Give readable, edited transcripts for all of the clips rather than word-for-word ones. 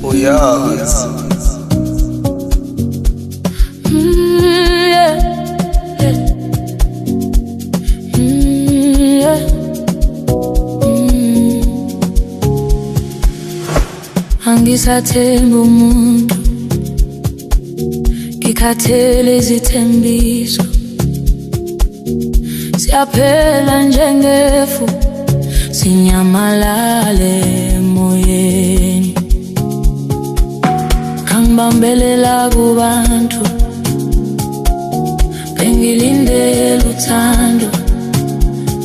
Uyazi. Yeah, yeah. Yeah. Angisathembi umuntu, ngikhathele izithembiso. Siyaphela njengefu, sinyamalale emoyeni. Ngangibambelela kubantu, bengilindele uthando.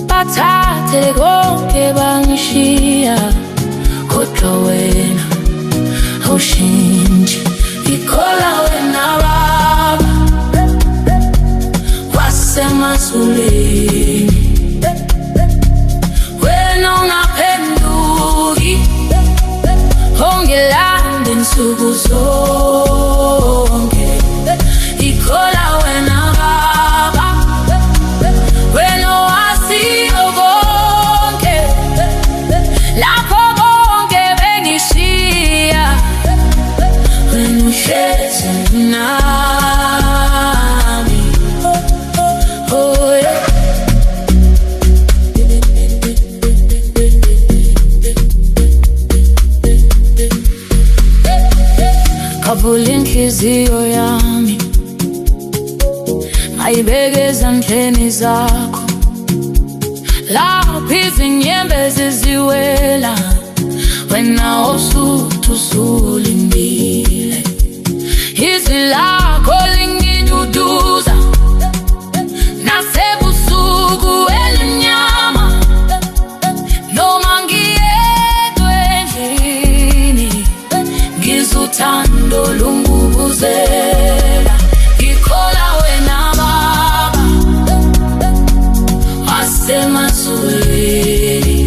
Bathathe konke bangishiya, kodwa wena awushintshi. Ngikholwa wena baba wasemazulwini, wena ungaphenduki, ongilanda insuku zonke. Ngikholwa wena baba, wena owaziyo konke, lapho bonke bengishiya, wena uhlezi nami. Oh yeah. Kavula inhliziyo yami, ngayibeka ezandleni zakho. Lapho izinyembezi ziwela, wena osuthi usulindile. Izwi lakho lingiduduza nasebusuku elimnyama. Noma ngiyedwa endlini, ngizwa uthando lungubuzela. Ngikholwa wena baba wasemazulwini,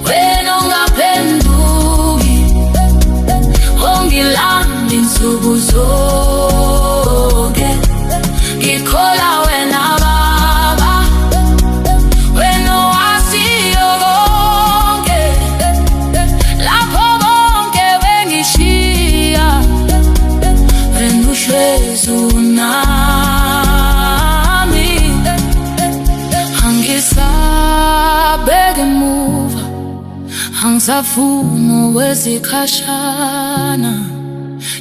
wena ungaphenduki, ongilanda insuku zonke. Ngikholwa wena baba, wena owaziyo konke, lapho bonke bengishiya, wena uhlezi nami. Angisabheka emuva, angisafuni okwesikhashana.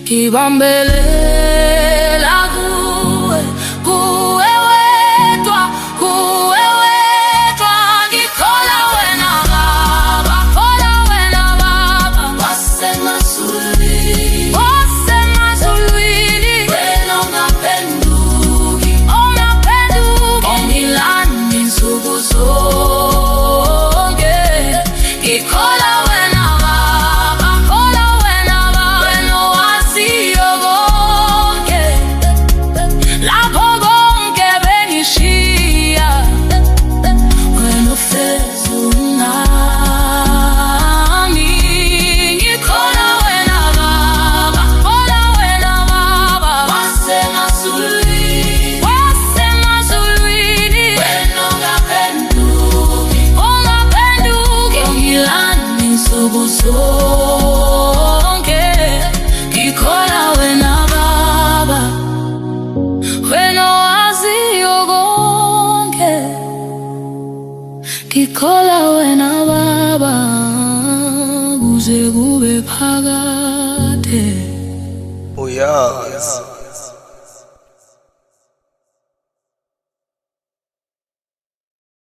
Ngibambelela kuwe, kuwe wedwa, kuwe wedwa. Ngikholwa wena baba, kholwa wena baba wasemazulwini, wasemazulwini. Wena ungaphenduki, ungaphenduki, ongilanda insuku zonke. Ngikholwa wena baba, kholwa wena baba, wena owaziyo konke, lapho bonke bengishiya, wena uhlezi nami. Ngikholwa wena baba, kholwa wena baba wasemazulwini, wasemazulwini. Wena ungaphenduki, ungaphenduki, ongilanda insuku zonke. Ngikholwa wena baba, wena owaziyo konke. Ngikholwa wena baba, kuze kube phakade. Uyazi.